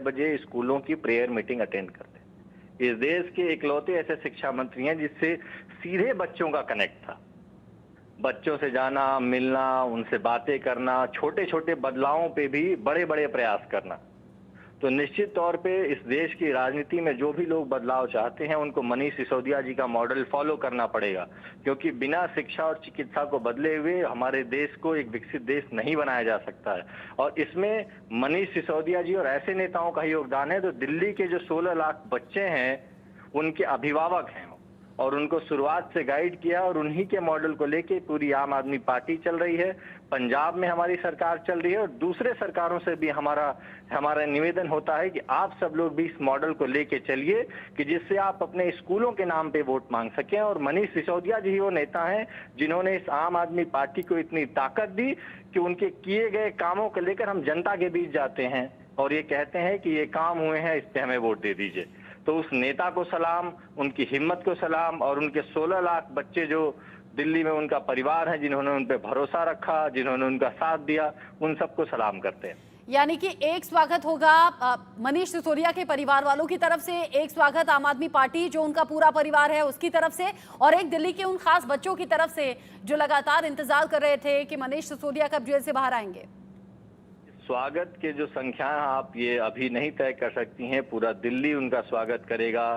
बजे स्कूलों की प्रेयर मीटिंग अटेंड करते हैं। इस देश के इकलौते ऐसे शिक्षा मंत्री हैं जिससे सीधे बच्चों का कनेक्ट था। बच्चों से जाना, मिलना, उनसे बातें करना, छोटे छोटे बदलावों पे भी बड़े बड़े प्रयास करना। तो निश्चित तौर पे इस देश की राजनीति में जो भी लोग बदलाव चाहते हैं उनको मनीष सिसोदिया जी का मॉडल फॉलो करना पड़ेगा, क्योंकि बिना शिक्षा और चिकित्सा को बदले हुए हमारे देश को एक विकसित देश नहीं बनाया जा सकता है। और इसमें मनीष सिसोदिया जी और ऐसे नेताओं का योगदान है। तो दिल्ली के जो 16 लाख बच्चे हैं उनके अभिभावक हैं और उनको शुरुआत से गाइड किया और उन्हीं के मॉडल को लेके पूरी आम आदमी पार्टी चल रही है। पंजाब में हमारी सरकार चल रही है और दूसरे सरकारों से भी हमारा निवेदन होता है कि आप सब लोग भी इस मॉडल को लेके चलिए कि जिससे आप अपने स्कूलों के नाम पे वोट मांग सकें। और मनीष सिसोदिया जी वो नेता हैं जिन्होंने इस आम आदमी पार्टी को इतनी ताकत दी कि उनके किए गए कामों को लेकर हम जनता के बीच जाते हैं और ये कहते हैं कि ये काम हुए हैं, इस पे हमें वोट दे दीजिए। तो उस नेता को सलाम, उनकी हिम्मत को सलाम और उनके 16 लाख बच्चे जो दिल्ली में उनका परिवार है, जिन्होंने उन पे भरोसा रखा, जिन्होंने उनका साथ दिया, उन सबको सलाम करते हैं। यानी कि एक स्वागत होगा मनीष सिसोदिया के परिवार वालों की तरफ से, एक स्वागत आम आदमी पार्टी जो उनका पूरा परिवार है उसकी तरफ से, और एक दिल्ली के उन खास बच्चों की तरफ से जो लगातार इंतजार कर रहे थे कि मनीष सिसोदिया कब जेल से बाहर आएंगे। स्वागत के जो संख्या आप ये अभी नहीं तय कर सकती हैं। पूरा दिल्ली उनका स्वागत करेगा,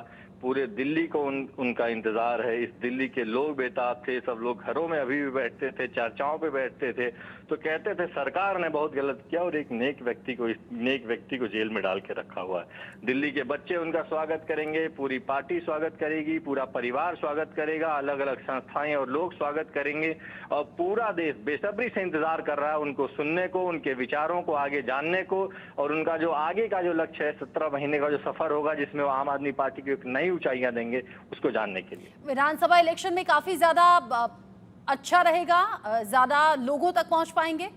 पूरे दिल्ली को उनका इंतजार है। इस दिल्ली के लोग बेताब थे, सब लोग घरों में अभी भी बैठते थे, चर्चाओं पे बैठते थे, तो कहते थे सरकार ने बहुत गलत किया और एक नेक व्यक्ति को जेल में डाल के रखा हुआ है। दिल्ली के बच्चे उनका स्वागत करेंगे, पूरी पार्टी स्वागत करेगी, पूरा परिवार स्वागत करेगा, अलग अलग संस्थाएं और लोग स्वागत करेंगे और पूरा देश बेसब्री से इंतजार कर रहा है उनको सुनने को, उनके विचारों को आगे जानने को और उनका जो आगे का जो लक्ष्य है 17 महीने का जो सफर होगा जिसमें वो आम आदमी पार्टी को एक नई ऊंचाइयां देंगे, उसको जानने के लिए। विधानसभा इलेक्शन में काफी ज्यादा अच्छा रहेगा, ज्यादा लोगों तक पहुंच पाएंगे।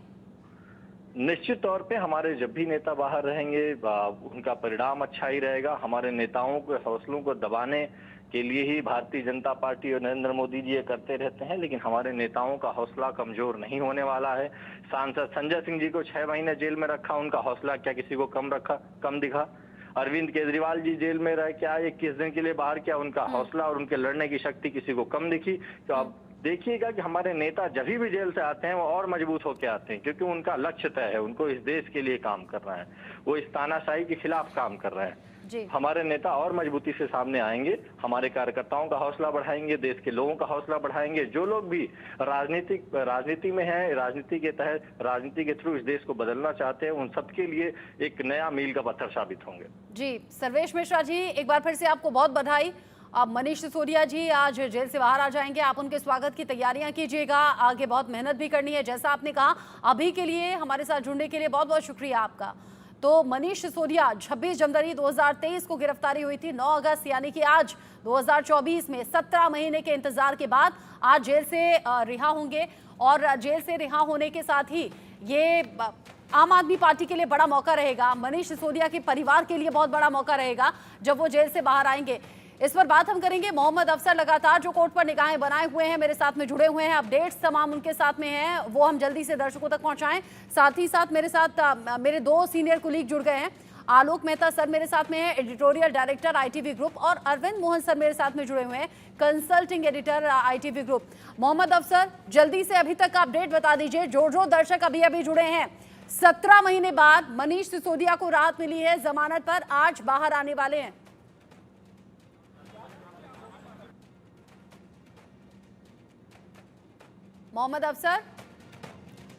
निश्चित तौर पे हमारे जब भी नेता बाहर रहेंगे उनका परिणाम अच्छा ही रहेगा। हमारे नेताओं के हौसलों को दबाने के लिए ही भारतीय जनता पार्टी और नरेंद्र मोदी जी ये करते रहते हैं, लेकिन हमारे नेताओं का हौसला कमजोर नहीं होने वाला है। सांसद संजय सिंह जी को 6 महीने जेल में रखा, उनका हौसला क्या किसी को कम दिखा? अरविंद केजरीवाल जी जेल में रह के आए, 21 दिन के लिए बाहर किया, उनका हौसला और उनके लड़ने की शक्ति किसी को कम दिखी? तो आप देखिएगा कि हमारे नेता जब भी जेल से आते हैं वो और मजबूत होकर आते हैं, क्योंकि उनका लक्ष्य तय है, उनको इस देश के लिए काम करना है, वो इस तानाशाही के खिलाफ काम कर रहे हैं। हमारे नेता और मजबूती से सामने आएंगे, हमारे कार्यकर्ताओं का हौसला बढ़ाएंगे, देश के लोगों का हौसला बढ़ाएंगे। जो लोग भी राजनीति में हैं, राजनीति के तहत, राजनीति के थ्रू इस देश को बदलना चाहते हैं, उन सबके लिए एक नया मील का पत्थर साबित होंगे। जी, सर्वेश मिश्रा जी, एक बार फिर से आपको बहुत बधाई। अब मनीष सिसोदिया जी आज जेल से बाहर आ जाएंगे, आप उनके स्वागत की तैयारियां कीजिएगा, आगे बहुत मेहनत भी करनी है। जैसा आपने कहा, अभी के लिए हमारे साथ जुड़ने के लिए बहुत बहुत शुक्रिया आपका। तो मनीष सिसोदिया 26 जनवरी 2023 को गिरफ्तारी हुई थी, 9 अगस्त यानी कि आज 2024 में 17 महीने के इंतजार के बाद आज जेल से रिहा होंगे। और जेल से रिहा होने के साथ ही ये आम आदमी पार्टी के लिए बड़ा मौका रहेगा, मनीष सिसोदिया के परिवार के लिए बहुत बड़ा मौका रहेगा जब वो जेल से बाहर आएंगे। इस पर बात हम करेंगे। मोहम्मद अफसर लगातार जो कोर्ट पर निगाहें बनाए हुए हैं, मेरे साथ में जुड़े हुए हैं, अपडेट्स तमाम उनके साथ में हैं, वो हम जल्दी से दर्शकों तक पहुंचाएं। साथ ही साथ मेरे साथ मेरे 2 सीनियर कुलीग जुड़ गए हैं। आलोक मेहता सर मेरे साथ में है, एडिटोरियल डायरेक्टर ITV ग्रुप, और अरविंद मोहन सर मेरे साथ में जुड़े हुए हैं, consulting editor ITV group. Mohammad Afsar, जल्दी से अभी तक का अपडेट बता दीजिए। जो दर्शक अभी अभी जुड़े हैं, 17 महीने बाद मनीष सिसोदिया को राहत मिली है, जमानत पर आज बाहर आने वाले हैं। मोहम्मद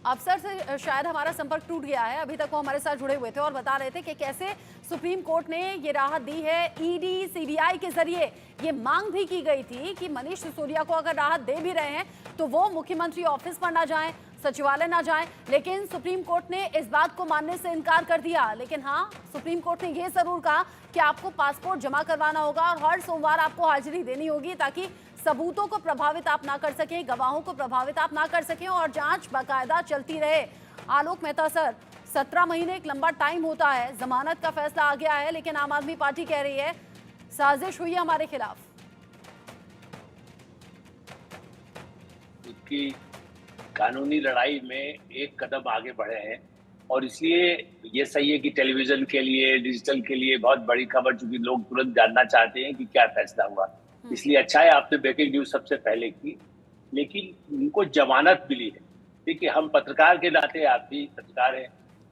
अफसर से शायद हमारा संपर्क टूट गया है, अभी तक वो हमारे साथ जुड़े हुए थे और बता रहे थे कि कैसे सुप्रीम कोर्ट ने ये राहत दी है। ED CBI के जरिए ये मांग भी की गई थी कि मनीष सिसोदिया को अगर राहत दे भी रहे हैं तो वो मुख्यमंत्री ऑफिस पर ना जाएं, सचिवालय ना जाएं, लेकिन सुप्रीम कोर्ट ने इस बात को मानने से इनकार कर दिया। लेकिन हाँ, सुप्रीम कोर्ट ने ये जरूर कहा कि आपको पासपोर्ट जमा करवाना होगा और हर सोमवार आपको हाजिरी देनी होगी ताकि सबूतों को प्रभावित आप ना कर सकें, गवाहों को प्रभावित आप ना कर सकें और जांच बाकायदा चलती रहे। आलोक मेहता सर, 17 महीने एक लंबा टाइम होता है, जमानत का फैसला आ गया है, लेकिन आम आदमी पार्टी कह रही है साजिश हुई है हमारे खिलाफ। उसकी कानूनी लड़ाई में एक कदम आगे बढ़े हैं और इसलिए ये सही है कि टेलीविजन के लिए, डिजिटल के लिए बहुत बड़ी खबर, चूंकि लोग तुरंत जानना चाहते हैं कि क्या फैसला हुआ, इसलिए अच्छा है आपने ब्रेकिंग न्यूज सबसे पहले की। लेकिन उनको जमानत मिली है। देखिए, हम पत्रकार के नाते, आप भी पत्रकार हैं,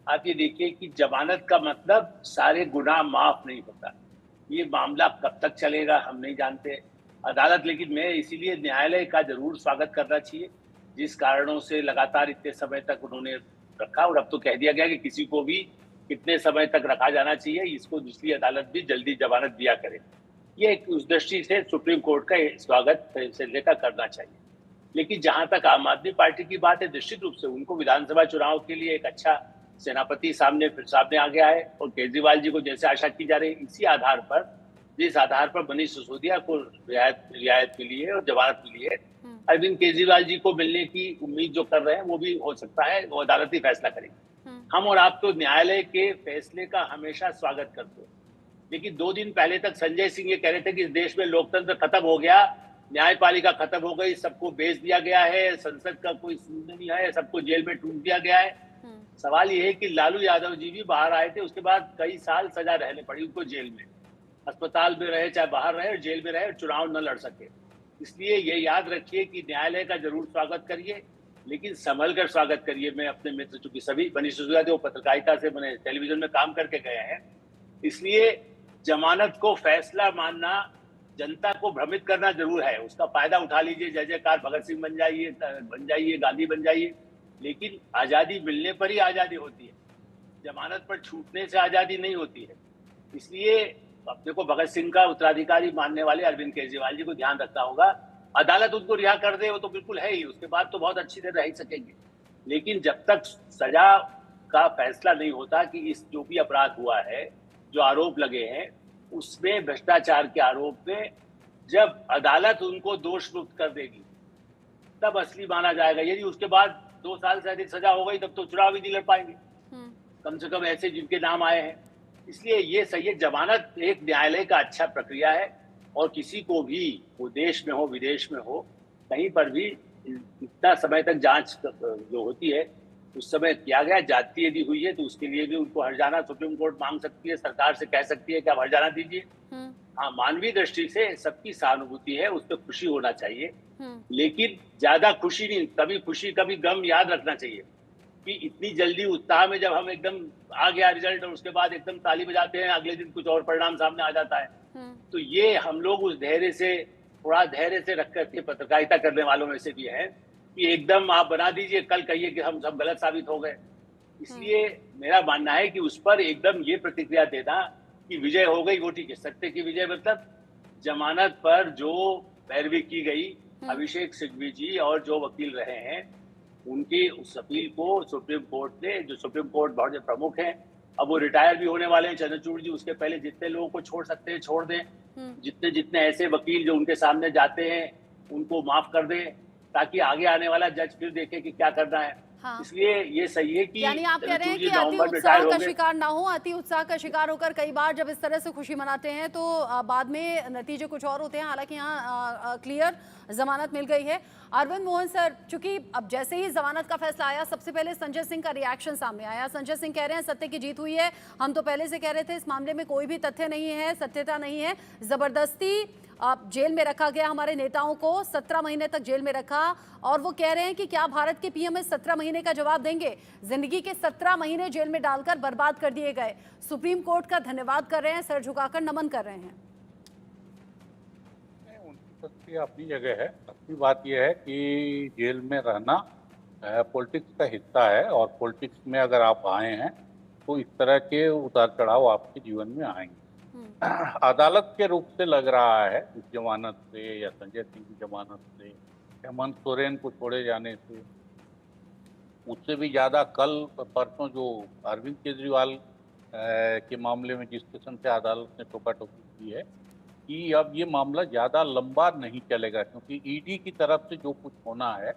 आप ये देखिए कि जमानत का मतलब सारे गुनाह माफ नहीं होता। ये मामला कब तक चलेगा हम नहीं जानते। अदालत, लेकिन मैं इसीलिए न्यायालय का जरूर स्वागत करना चाहिए, जिस कारणों से लगातार इतने समय तक उन्होंने रखा, और अब तो कह दिया गया कि किसी को भी कितने समय तक रखा जाना चाहिए, इसको दूसरी अदालत भी जल्दी जमानत दिया करे। ये एक उस दृष्टि से सुप्रीम कोर्ट का स्वागत फैसले का करना चाहिए। लेकिन जहां तक आम आदमी पार्टी की बात है, निश्चित रूप से उनको विधानसभा चुनाव के लिए एक अच्छा सेनापति सामने आ गया है, और केजरीवाल जी को जैसे आशा की जा रही है, इसी आधार पर, जिस आधार पर मनीष सिसोदिया को रियायत मिली है और जमानत मिली है, अरविंद केजरीवाल जी को मिलने की उम्मीद जो कर रहे हैं, वो भी हो सकता है, वो अदालती फैसला करेगी। हम और आप तो न्यायालय के फैसले का हमेशा स्वागत करते हैं, लेकिन 2 दिन पहले तक संजय सिंह ये कह रहे थे कि इस देश में लोकतंत्र खत्म हो गया, न्यायपालिका खत्म हो गई, सबको बेच दिया गया है, संसद का कोई सुनने नहीं है, सबको जेल में ठूंस दिया गया है। सवाल ये है कि लालू यादव जी भी बाहर आए थे, उसके बाद कई साल सजा रहने पड़ी उनको जेल में, अस्पताल में रहे, चाहे बाहर रहे, और जेल में रहे, और चुनाव न लड़ सके। इसलिए ये याद रखिए कि न्यायालय का जरूर स्वागत करिए, लेकिन संभल कर स्वागत करिए। मैं अपने मित्र, चूंकि सभी मनीष सिसोदिया जो पत्रकारिता से, मैंने टेलीविजन में काम करके गए हैं, इसलिए जमानत को फैसला मानना, जनता को भ्रमित करना जरूर है, उसका फायदा उठा लीजिए, जय जयकार भगत सिंह बन जाइए, गांधी बन जाइए, लेकिन आजादी मिलने पर ही आजादी होती है, जमानत पर छूटने से आजादी नहीं होती है। इसलिए अपने को भगत सिंह का उत्तराधिकारी मानने वाले अरविंद केजरीवाल जी को ध्यान रखना होगा। अदालत उनको रिहा कर दे वो तो बिल्कुल है ही, उसके बाद तो बहुत अच्छी तरह रह ही सकेंगे, लेकिन जब तक सजा का फैसला नहीं होता कि इस जो भी अपराध हुआ है, जो आरोप लगे हैं, उसमें भ्रष्टाचार के आरोप में जब अदालत उनको दोष मुक्त कर देगी, तब असली माना जाएगा। यदि उसके बाद 2 साल से अधिक सजा हो गई, तब तो चुनाव ही नहीं लड़ पाएंगे, कम से कम ऐसे जिनके नाम आए हैं। इसलिए ये सही है, जमानत एक न्यायालय का अच्छा प्रक्रिया है, और किसी को भी, वो देश में हो विदेश में हो, कहीं पर भी इतना समय तक जांच जो होती है उस समय किया गया, जाति यदि हुई है तो उसके लिए भी उनको हर्जाना सुप्रीम कोर्ट मांग सकती है, सरकार से कह सकती है कि आप हर्जाना दीजिए। हाँ, मानवीय दृष्टि से सबकी सहानुभूति है, उस पर खुशी होना चाहिए, लेकिन ज्यादा खुशी नहीं, कभी खुशी कभी गम याद रखना चाहिए कि इतनी जल्दी उत्साह में जब हम एकदम आ गया रिजल्ट, और उसके बाद एकदम ताली बजाते हैं, अगले दिन कुछ और परिणाम सामने आ जाता है। तो ये हम लोग उस धैर्य से, थोड़ा धैर्य से रख करके पत्रकारिता करने वालों में से भी है कि एकदम आप बना दीजिए, कल कहिए कि हम सब गलत साबित हो गए। इसलिए मेरा मानना है कि उस पर एकदम ये प्रतिक्रिया देना कि विजय हो गई, वो ठीक है। सत्य की विजय मतलब जमानत पर जो पैरवी की गई, अभिषेक सिंघवी जी और जो वकील रहे हैं, उनकी उस अपील को सुप्रीम कोर्ट ने, जो सुप्रीम कोर्ट बहुत प्रमुख हैं, अब वो रिटायर भी होने वाले हैं चंद्रचूड़ जी, उसके पहले जितने लोगों को छोड़ सकते हैं छोड़ दें, जितने ऐसे वकील जो उनके सामने जाते हैं उनको माफ कर दें, ताकि आगे आने वाला जज फिर देखे कि क्या करना है। हाँ। इसलिए ये सही है कि यानी आप कह रहे हैं कि अति उत्साह का शिकार ना हो, अति उत्साह का शिकार होकर कई बार जब इस तरह से खुशी मनाते हैं तो बाद में नतीजे कुछ और होते हैं। हालांकि यहाँ क्लियर जमानत मिल गई है। अरविंद मोहन सर, चूंकि अब जैसे ही जमानत का फैसला आया, सबसे पहले संजय सिंह का रिएक्शन सामने आया। संजय सिंह कह रहे हैं सत्य की जीत हुई है, हम तो पहले से कह रहे थे इस मामले में कोई भी तथ्य नहीं है, सत्यता नहीं है, जबरदस्ती जेल में रखा गया, हमारे नेताओं को 17 महीने तक जेल में रखा। और वो कह रहे हैं कि क्या भारत के पीएम इस 17 महीने का जवाब देंगे? जिंदगी के 17 महीने जेल में डालकर बर्बाद कर दिए गए। सुप्रीम कोर्ट का धन्यवाद कर रहे हैं, सर झुकाकर नमन कर रहे हैं। उनकी अपनी जगह है। अपनी बात यह है कि जेल में रहना पॉलिटिक्स का हिस्सा है, और पॉलिटिक्स में अगर आप आए हैं तो इस तरह के उतार चढ़ाव आपके जीवन में आएंगे। अदालत के रूप से लग रहा है इस जमानत से, या संजय सिंह की जमानत से, हेमंत सोरेन को छोड़े जाने से, उससे भी ज़्यादा कल परसों जो अरविंद केजरीवाल के मामले में जिस किस्म से अदालत ने टोका टोकी की है कि अब ये मामला ज़्यादा लंबा नहीं चलेगा, क्योंकि ईडी की तरफ से जो कुछ होना है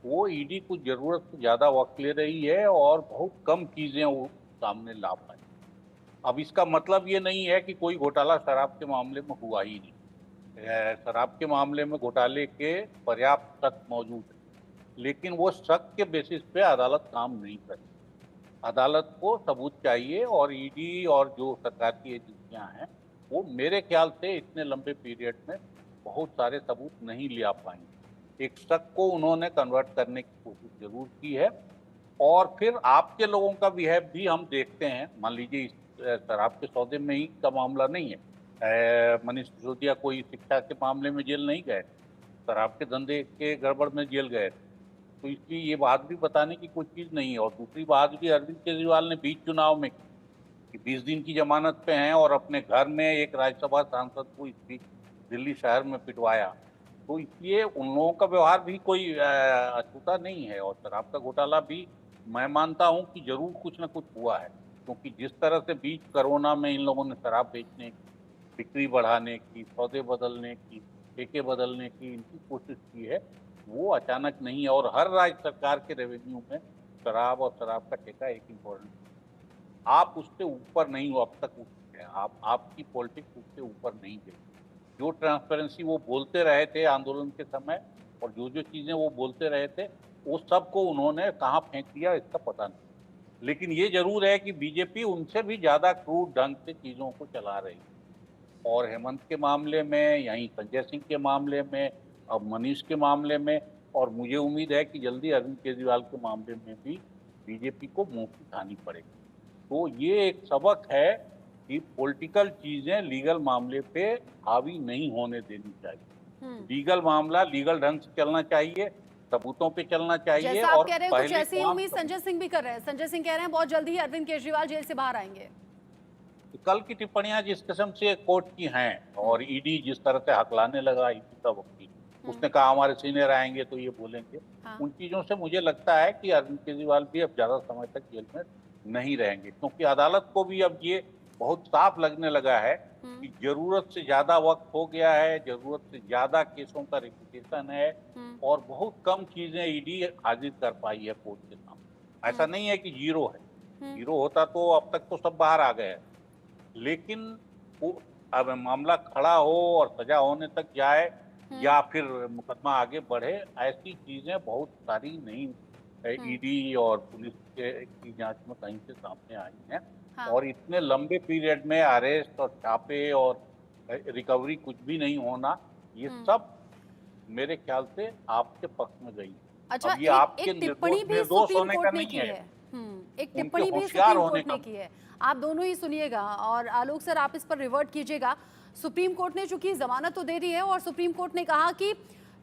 वो ईडी को ज़रूरत से ज़्यादा वक्त ले रही है, और बहुत कम चीज़ें वो सामने ला पाए। अब इसका मतलब ये नहीं है कि कोई घोटाला शराब के मामले में हुआ ही नहीं। शराब के मामले में घोटाले के पर्याप्त शक मौजूद है, लेकिन वो शक के बेसिस पे अदालत काम नहीं करती। अदालत को सबूत चाहिए, और ईडी और जो सरकार की एजेंसियां हैं वो मेरे ख्याल से इतने लंबे पीरियड में बहुत सारे सबूत नहीं लिया पाएंगे। एक शक को उन्होंने कन्वर्ट करने की कोशिश जरूर की है, और फिर आपके लोगों का बिहेव भी हम देखते हैं। मान लीजिए इस शराब के सौदे में ही का मामला नहीं है, मनीष सिसोदिया कोई शिक्षा के मामले में जेल नहीं गए, शराब के धंधे के गड़बड़ में जेल गए। तो इसलिए ये बात भी बताने की कोई चीज़ नहीं है। और दूसरी बात भी अरविंद केजरीवाल ने बीच चुनाव में कि 20 दिन की जमानत पे हैं और अपने घर में एक राज्यसभा सांसद को इस बीच दिल्ली शहर में पिटवाया। तो इसलिए उन लोगों का व्यवहार भी कोई अछूता नहीं है। और शराब का घोटाला भी मैं मानता हूं कि जरूर कुछ न कुछ हुआ है, क्योंकि जिस तरह से बीच कोरोना में इन लोगों ने शराब बेचने की, बिक्री बढ़ाने की, सौदे बदलने की, ठेके बदलने की इनकी कोशिश की है, वो अचानक नहीं है। और हर राज्य सरकार के रेवेन्यू में शराब और शराब का ठेका एक इम्पोर्टेंट, आप उससे ऊपर नहीं हो अब तक उठ गए, आपकी पॉलिटिक्स उससे ऊपर नहीं गई। जो ट्रांसपेरेंसी वो बोलते रहे थे आंदोलन के समय, और जो जो चीज़ें वो बोलते रहे थे, वो सब को उन्होंने कहाँ फेंक दिया इसका पता नहीं। लेकिन ये जरूर है कि बीजेपी उनसे भी ज़्यादा क्रूर ढंग से चीज़ों को चला रही है। और हेमंत के मामले में, यहीं संजय सिंह के मामले में, अब मनीष के मामले में, और मुझे उम्मीद है कि जल्दी अरविंद केजरीवाल के मामले में भी बीजेपी को मुंह की खानी पड़ेगी। तो ये एक सबक है कि पॉलिटिकल चीजें लीगल मामले पे हावी नहीं होने देनी चाहिए। लीगल मामला लीगल ढंग से चलना चाहिए, सबूतों पे चलना चाहिए। जैसा आप और कह रहे हैं कुछ ऐसी उम्मीद संजय सिंह भी कर रहे हैं। संजय सिंह कह रहे हैं बहुत जल्दी ही अरविंद केजरीवाल जेल से बाहर आएंगे। कल की टिप्पणियां जिस किस्म से कोर्ट की हैं, और ईडी जिस तरह से हकलाने लगा ईडी का वकील, उसने कहा हमारे सीनियर आएंगे तो ये बोलेंगे, उन चीजों से मुझे लगता है कि अरविंद केजरीवाल भी अब ज्यादा समय तक जेल में नहीं रहेंगे, क्योंकि अदालत को भी अब ये बहुत साफ लगने लगा है कि जरूरत से ज्यादा वक्त हो गया है, जरूरत से ज्यादा केसों का रिपीटेशन है, और बहुत कम चीजें ईडी हाजिर कर पाई है कोर्ट के सामने। ऐसा नहीं है कि जीरो है, जीरो होता तो अब तक तो सब बाहर आ गए हैं। लेकिन वो अब मामला खड़ा हो और सजा होने तक जाए या फिर मुकदमा आगे बढ़े, ऐसी चीजें बहुत सारी नहीं ईडी और पुलिस की जांच में कहीं से सामने आई हैं। हाँ। और इतने लंबे पीरियड में अरेस्ट और छापे और रिकवरी कुछ भी नहीं होना, ये सब मेरे ख्याल से आपके पक्ष में गई। अच्छा, अब ये आपके टिप्पणी भी सुप्रीम कोर्ट ने की है। एक टिप्पणी भी सुप्रीम कोर्ट ने की है, आप दोनों ही सुनिएगा और आलोक सर आप इस पर रिवर्ट कीजिएगा। सुप्रीम कोर्ट ने चूंकि जमानत तो दे दी है, और सुप्रीम कोर्ट ने कहा कि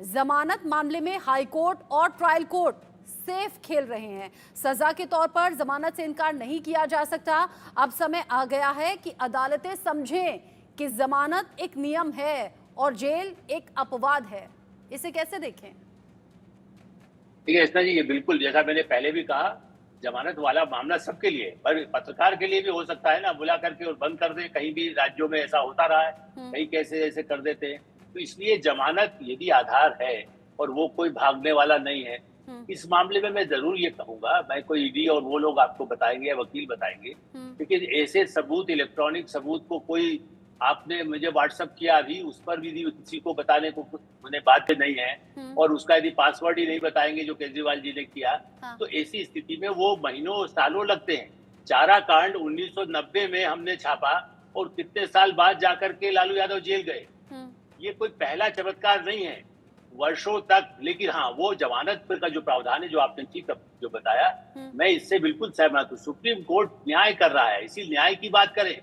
जमानत मामले में हाई कोर्ट और ट्रायल कोर्ट सेफ खेल रहे हैं, सजा के तौर पर जमानत से इनकार नहीं किया जा सकता। अब समय आ गया है कि अदालतें समझें कि जमानत एक नियम है और जेल एक अपवाद है। इसे कैसे देखें? ठीक है जी, ये बिल्कुल जैसा मैंने पहले भी कहा, जमानत वाला मामला सबके लिए, पर पत्रकार के लिए भी हो सकता है ना, बुला करके और बंद कर दे। कहीं भी राज्यों में ऐसा होता रहा है, कहीं कैसे ऐसे कर देते हैं। तो इसलिए जमानत यदि आधार है और वो कोई भागने वाला नहीं है, इस मामले में मैं जरूर ये कहूंगा, मैं कोई ईडी और वो लोग आपको बताएंगे या वकील बताएंगे, लेकिन ऐसे सबूत, इलेक्ट्रॉनिक सबूत को कोई आपने मुझे व्हाट्सएप किया अभी, उस पर भी किसी को बताने को उन्हें बाध्य नहीं है, और उसका यदि पासवर्ड ही नहीं बताएंगे जो केजरीवाल जी ने किया, तो ऐसी स्थिति में वो महीनों सालों लगते हैं। चारा कांड 1990 में हमने छापा और कितने साल बाद जाकर के लालू यादव जेल गए। ये कोई पहला चमत्कार नहीं है, वर्षों तक। लेकिन हाँ, वो जमानत का जो प्रावधान है, जो आपने ठीक जो बताया, मैं इससे बिल्कुल सहमत हूँ। सुप्रीम कोर्ट न्याय कर रहा है, इसी न्याय की बात करें।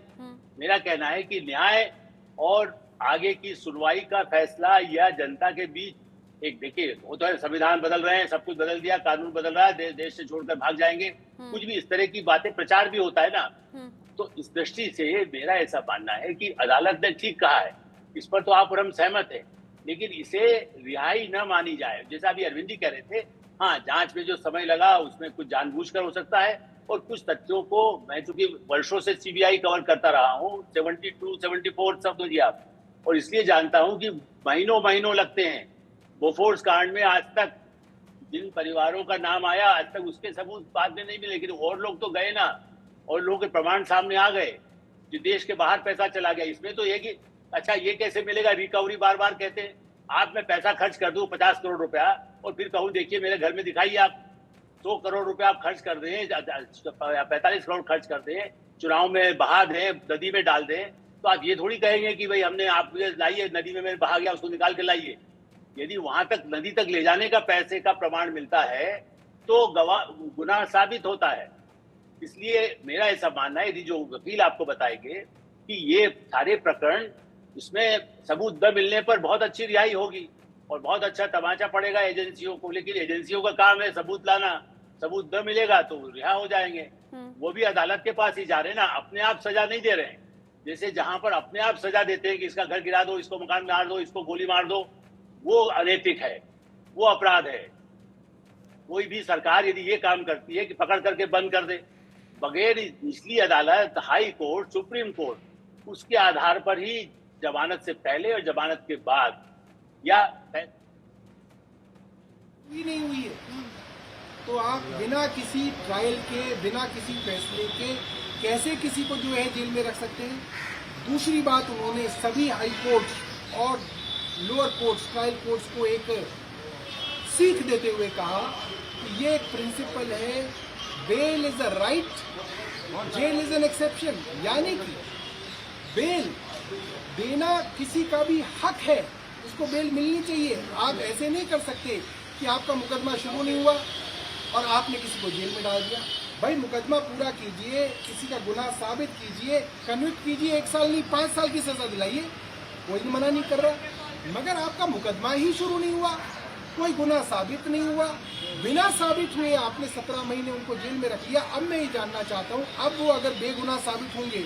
मेरा कहना है कि न्याय और आगे की सुनवाई का फैसला या जनता के बीच एक, देखिए वो तो है, संविधान बदल रहे हैं, सब कुछ बदल दिया, कानून बदल रहा है, देश से छोड़कर भाग जाएंगे, कुछ भी इस तरह की बातें, प्रचार भी होता है ना। तो इस दृष्टि से मेरा ऐसा मानना है कि अदालत ने ठीक कहा है, इस पर तो आप और हम सहमत है, लेकिन इसे रिहाई न मानी जाए। जैसा अभी अरविंद जी कह रहे थे, हाँ, जांच में जो समय लगा उसमें कुछ जानबूझकर हो सकता है, और कुछ तथ्यों को मैं चूंकि वर्षों से सीबीआई कवर करता रहा हूँ, 72, 74 सब दीजिए आप, और इसलिए जानता हूँ कि महीनों महीनों लगते हैं। बोफोर्स कांड में आज तक जिन परिवारों का नाम आया, आज तक उसके सबूत बाद में नहीं मिले, लेकिन और लोग तो गए ना, और लोगों के प्रमाण सामने आ गए, जो देश के बाहर पैसा चला गया। इसमें तो ये कि अच्छा ये कैसे मिलेगा, रिकवरी बार बार कहते हैं। आप मैं पैसा खर्च कर दूं 50 करोड़ रुपया और फिर कहूं देखिए मेरे घर में दिखाइए आप, 100 करोड़ रुपए आप खर्च कर दें, 45 करोड़ खर्च कर दें, चुनाव में बहा दें, नदी में डाल दें, तो आप ये थोड़ी कहेंगे कि भाई हमने आप लाइए नदी में बहा गया, उसको निकाल के लाइए। यदि वहां तक नदी तक ले जाने का पैसे का प्रमाण मिलता है तो गुनाह साबित होता है। इसलिए मेरा ऐसा मानना है, यदि जो वकील आपको बताएंगे कि ये सारे प्रकरण, इसमें सबूत न मिलने पर बहुत अच्छी रिहाई होगी और बहुत अच्छा तमाचा पड़ेगा एजेंसियों को, लेकिन एजेंसियों का काम है सबूत लाना, सबूत न मिलेगा तो रिहा हो जाएंगे। वो भी अदालत के पास ही जा रहे हैं ना, अपने आप सजा नहीं दे रहे हैं। जैसे जहां पर अपने आप सजा देते हैं कि इसका घर गिरा दो, इसको मकान मार दो, इसको गोली मार दो, वो अनैतिक है, वो अपराध है। कोई भी सरकार यदि ये काम करती है कि पकड़ करके बंद कर दे, बगैर निचली अदालत, हाई कोर्ट, सुप्रीम कोर्ट, उसके आधार पर ही जमानत से पहले और जमानत के बाद या नहीं हुई है तो आप बिना किसी ट्रायल के, बिना किसी फैसले के कैसे किसी को जो है जेल में रख सकते हैं। दूसरी बात, उन्होंने सभी हाई कोर्ट्स और लोअर कोर्ट्स, ट्रायल कोर्ट्स को एक सीख देते हुए कहा कि ये एक प्रिंसिपल है, bail is a right, jail is an exception, यानी कि बेल देना किसी का भी हक है, उसको बेल मिलनी चाहिए। आप ऐसे नहीं कर सकते कि आपका मुकदमा शुरू नहीं हुआ और आपने किसी को जेल में डाल दिया। भाई मुकदमा पूरा कीजिए, किसी का गुनाह साबित कीजिए, कन्विक्ट कीजिए, 1 साल नहीं 5 साल की सजा दिलाइए, कोई मना नहीं कर रहा। मगर आपका मुकदमा ही शुरू नहीं हुआ, कोई गुनाह साबित नहीं हुआ, बिना साबित हुए आपने 17 महीने उनको जेल में रख लिया। अब मैं ये जानना चाहता हूँ, अब वो अगर बेगुनाह साबित होंगे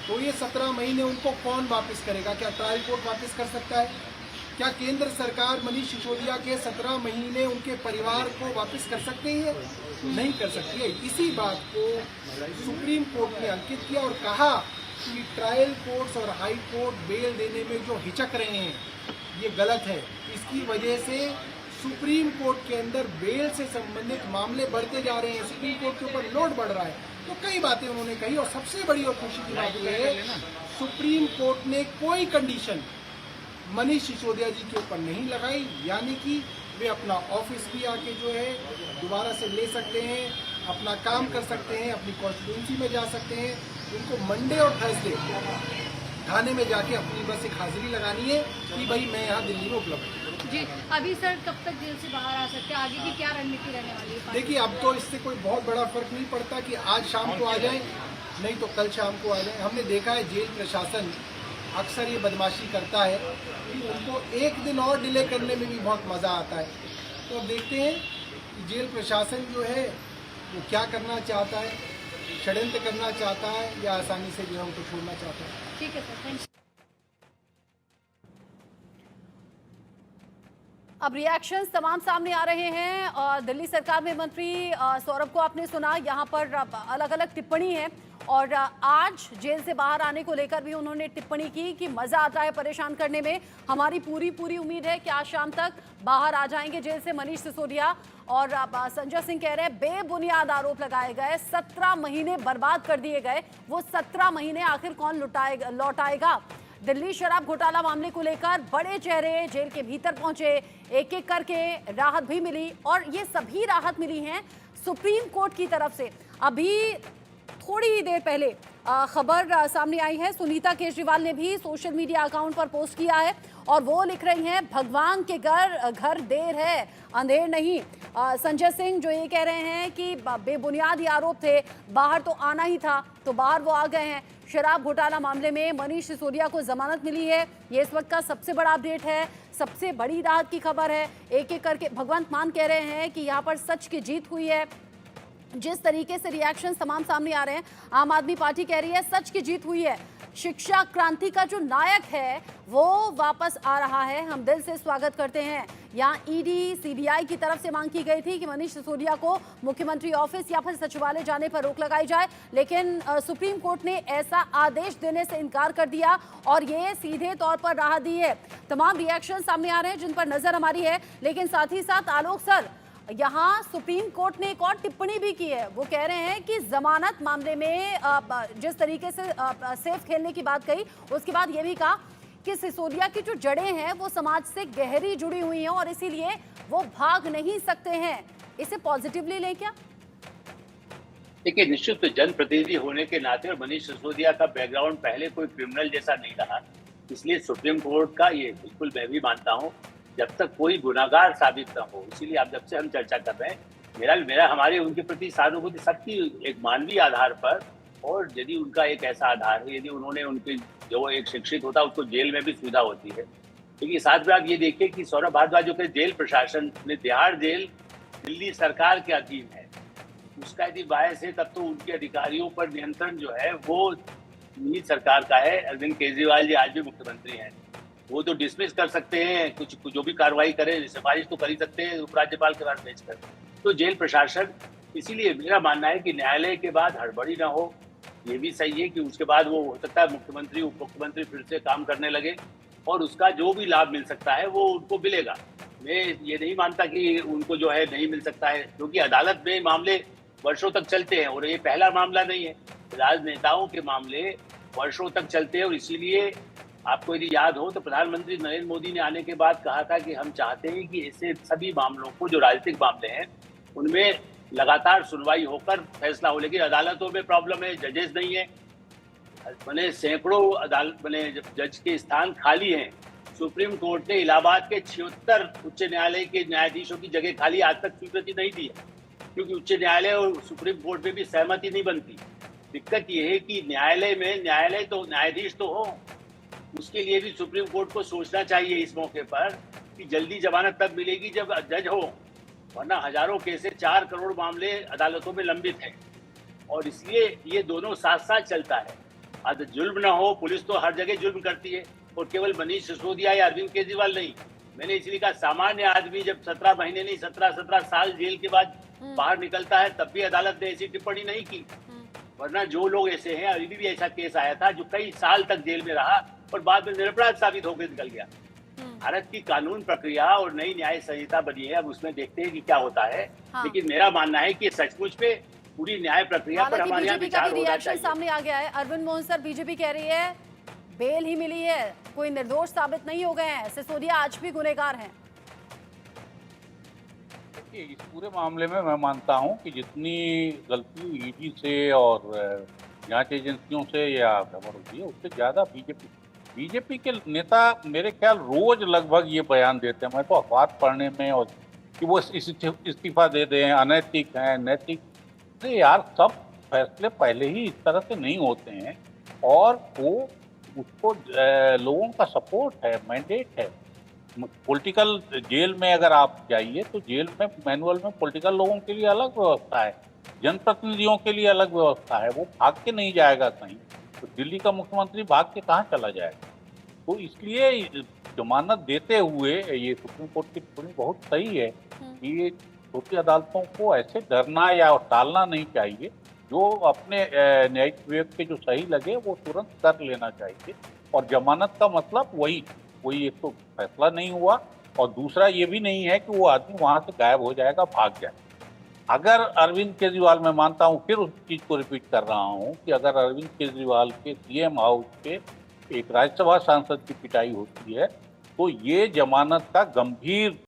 तो ये 17 महीने उनको कौन वापस करेगा? क्या ट्रायल कोर्ट वापस कर सकता है? क्या केंद्र सरकार मनीष सिसोदिया के 17 महीने उनके परिवार को वापस कर सकती है? नहीं कर सकती है। इसी बात को सुप्रीम कोर्ट ने अंकित किया और कहा कि ट्रायल कोर्ट्स और हाई कोर्ट बेल देने में जो हिचक रहे हैं ये गलत है। इसकी वजह से सुप्रीम कोर्ट के अंदर बेल से संबंधित मामले बढ़ते जा रहे हैं, सुप्रीम कोर्ट के ऊपर लोड बढ़ रहा है। तो कई बातें उन्होंने कही और सबसे बड़ी और खुशी की बात यह है सुप्रीम कोर्ट ने कोई कंडीशन मनीष सिसोदिया जी के ऊपर नहीं लगाई, यानी कि वे अपना ऑफिस भी आके जो है दोबारा से ले सकते हैं, अपना काम कर सकते हैं, अपनी कॉन्स्टिट्यूंसी में जा सकते हैं। उनको मंडे और थर्सडे थाने में जाके अपनी बस एक हाजिरी लगानी है कि भाई मैं यहाँ दिल्ली में उपलब्ध हूँ। जी, अभी सर कब तक जेल से बाहर आ सकते हैं? आगे की क्या रणनीति रहने वाली है? देखिए, अब तो इससे कोई बहुत बड़ा फर्क नहीं पड़ता कि आज शाम को आ जाए, नहीं तो कल शाम को आ जाए। हमने देखा है जेल प्रशासन अक्सर ये बदमाशी करता है कि उनको एक दिन और डिले करने में भी बहुत मज़ा आता है। तो अब देखते हैं कि जेल प्रशासन जो है वो क्या करना चाहता है, षड्यंत्र करना चाहता है या आसानी से जो है उनको छोड़ना चाहता है। ठीक है सर, थैंक यू। अब रिएक्शंस तमाम सामने आ रहे हैं और दिल्ली सरकार में मंत्री सौरभ को आपने सुना, यहाँ पर अलग अलग टिप्पणी है और आज जेल से बाहर आने को लेकर भी उन्होंने टिप्पणी की कि मजा आता है परेशान करने में। हमारी पूरी उम्मीद है कि आज शाम तक बाहर आ जाएंगे जेल से मनीष सिसोदिया। और संजय सिंह कह रहे हैं बेबुनियाद आरोप लगाए गए, 17 महीने बर्बाद कर दिए गए, वो 17 महीने आखिर कौन लौटाएगा? दिल्ली शराब घोटाला मामले को लेकर बड़े चेहरे जेल के भीतर पहुंचे, एक एक करके राहत भी मिली और ये सभी राहत मिली हैं सुप्रीम कोर्ट की तरफ से। अभी थोड़ी ही देर पहले खबर सामने आई है, सुनीता केजरीवाल ने भी सोशल मीडिया अकाउंट पर पोस्ट किया है और वो लिख रही हैं भगवान के घर देर है अंधेर नहीं। संजय सिंह जो ये कह रहे हैं कि बेबुनियाद आरोप थे, बाहर तो आना ही था, तो बाहर वो आ गए हैं। शराब घोटाला मामले में मनीष सिसोदिया को जमानत मिली है, ये इस वक्त का सबसे बड़ा अपडेट है, सबसे बड़ी राहत की खबर है। एक एक करके भगवंत मान कह रहे हैं कि यहाँ पर सच की जीत हुई है। जिस तरीके से रिएक्शन तमाम सामने आ रहे हैं, आम आदमी पार्टी कह रही है सच की जीत हुई है, शिक्षा क्रांति का जो नायक है वो वापस आ रहा है, हम दिल से स्वागत करते हैं। यहाँ ईडी सीबीआई की तरफ से मांग की गई थी कि मनीष सिसोदिया को मुख्यमंत्री ऑफिस या फिर सचिवालय जाने पर रोक लगाई जाए, लेकिन सुप्रीम कोर्ट ने ऐसा आदेश देने से इनकार कर दिया और ये सीधे तौर पर राहत दी है। तमाम रिएक्शन सामने आ रहे हैं जिन पर नजर हमारी है, लेकिन साथ ही साथ आलोक सर, यहाँ सुप्रीम कोर्ट ने एक और टिप्पणी भी की है। वो कह रहे हैं कि जमानत मामले में जिस तरीके से सेफ खेलने की बात कही, उसके बाद ये भी कहा कि सिसोदिया की जो जड़ें हैं वो समाज से गहरी जुड़ी हुई हैं और इसीलिए वो भाग नहीं सकते हैं। इसे पॉजिटिवली लें क्या? देखिए, निश्चित तो जनप्रतिनिधि होने के नाते और मनीष सिसोदिया का बैकग्राउंड पहले कोई क्रिमिनल जैसा नहीं रहा, इसलिए सुप्रीम कोर्ट का ये बिल्कुल मैं भी मानता हूँ, जब तक कोई गुनाहगार साबित न हो, इसीलिए आप जब से हम चर्चा कर रहे हैं, मेरा हमारे उनके प्रति सहानुभूति सबकी एक मानवीय आधार पर, और यदि उनका एक ऐसा आधार है, यदि उन्होंने उनके जो एक शिक्षित होता है उसको जेल में भी सुविधा होती है। लेकिन साथ में आप ये देखिए कि सौरभ भारद्वाज जो कि जेल प्रशासन ने, तिहाड़ जेल दिल्ली सरकार के अधीन है, उसका यदि बायस है तब तो उनके अधिकारियों पर नियंत्रण जो है वो निजी सरकार का है। अरविंद केजरीवाल जी आज भी मुख्यमंत्री हैं, वो तो डिसमिस कर सकते हैं, कुछ जो भी कार्रवाई करें, सिफारिश तो कर ही सकते हैं उपराज्यपाल के पास भेजकर। तो जेल प्रशासन, इसीलिए मेरा मानना है कि न्यायालय के बाद हड़बड़ी ना हो, ये भी सही है कि उसके बाद वो हो सकता है मुख्यमंत्री उप मुख्यमंत्री फिर से काम करने लगे और उसका जो भी लाभ मिल सकता है वो उनको मिलेगा। मैं ये नहीं मानता कि उनको जो है नहीं मिल सकता है, क्योंकि अदालत में मामले वर्षों तक चलते हैं और ये पहला मामला नहीं है। राजनेताओं के मामले वर्षों तक चलते हैं और इसीलिए आपको यदि याद हो तो प्रधानमंत्री नरेंद्र मोदी ने आने के बाद कहा था कि हम चाहते हैं कि ऐसे सभी मामलों को, जो राजनीतिक मामले हैं, उनमें लगातार सुनवाई होकर फैसला हो। लेकिन अदालतों में प्रॉब्लम है, जजेस नहीं है, मैंने सैकड़ों अदालत बने जज के स्थान खाली हैं। सुप्रीम कोर्ट ने इलाहाबाद के 76 उच्च न्यायालय के न्यायाधीशों की जगह खाली आज तक स्वीकृति नहीं दी है, क्योंकि उच्च न्यायालय और सुप्रीम कोर्ट में भी सहमति नहीं बनती। दिक्कत यह है कि न्यायालय तो न्यायाधीश तो हो, उसके लिए भी सुप्रीम कोर्ट को सोचना चाहिए इस मौके पर कि जल्दी जमानत तब मिलेगी जब जज हो, वरना हजारों केसें 4 करोड़ मामले अदालतों में लंबित हैं और इसलिए ये दोनों साथ साथ चलता है। आज जुल्म ना हो, पुलिस तो हर जगह जुल्म करती है और केवल मनीष सिसोदिया या अरविंद केजरीवाल नहीं, मैंने इसलिए कहा सामान्य आदमी जब 17 महीने नहीं 17 साल जेल के बाद बाहर निकलता है तब भी अदालत ने ऐसी टिप्पणी नहीं की, वरना जो लोग ऐसे हैं, अभी भी ऐसा केस आया था जो कई साल तक जेल में रहा और बाद में निरपराध साबित होकर निकल गया। भारत की कानून प्रक्रिया और नई न्याय संहिता बनी है, अब उसमें देखते हैं कि क्या होता है। हाँ। लेकिन मेरा मानना है कि सचमुच पे पूरी न्याय प्रक्रिया पर हमारे यहाँ विचार होना चाहिए। सामने आ गया है अरविंद मोहन सर, बीजेपी कह रही है बेल ही मिली है, कोई निर्दोष साबित नहीं हो गए हैं, सिसोदिया आज भी गुनहगार हैं। इस पूरे मामले में मैं मानता हूं कि जितनी गलती ईडी से और जांच एजेंसियों से या खबर होती है, उससे ज्यादा बीजेपी के नेता मेरे ख्याल रोज लगभग ये बयान देते हैं। मैं तो अखबार पढ़ने में और कि वो इस्तीफा दे दें, अनैतिक हैं, नैतिक, अरे यार सब फैसले पहले ही इस तरह से नहीं होते हैं और वो उसको लोगों का सपोर्ट है, मैंडेट है। पॉलिटिकल जेल में अगर आप जाइए तो जेल में मैनुअल में पॉलिटिकल लोगों के लिए अलग व्यवस्था है, जनप्रतिनिधियों के लिए अलग व्यवस्था है, वो भाग के नहीं जाएगा कहीं। तो दिल्ली का मुख्यमंत्री भाग के कहाँ चला जाएगा? तो इसलिए जमानत देते हुए ये सुप्रीम कोर्ट की टिप्पणी बहुत सही है कि ये छोटी अदालतों को ऐसे डरना या टालना नहीं चाहिए। जो अपने न्यायिक विवेक के जो सही लगे वो तुरंत कर लेना चाहिए। और जमानत का मतलब वही एक तो फैसला नहीं हुआ और दूसरा ये भी नहीं है कि वो आदमी वहां से गायब हो जाएगा, भाग जाए। अगर अरविंद केजरीवाल, मैं मानता हूँ, फिर उस चीज को रिपीट कर रहा हूँ कि अगर अरविंद केजरीवाल के सीएम हाउस पे एक राज्यसभा सांसद की पिटाई होती है तो ये जमानत का गंभीर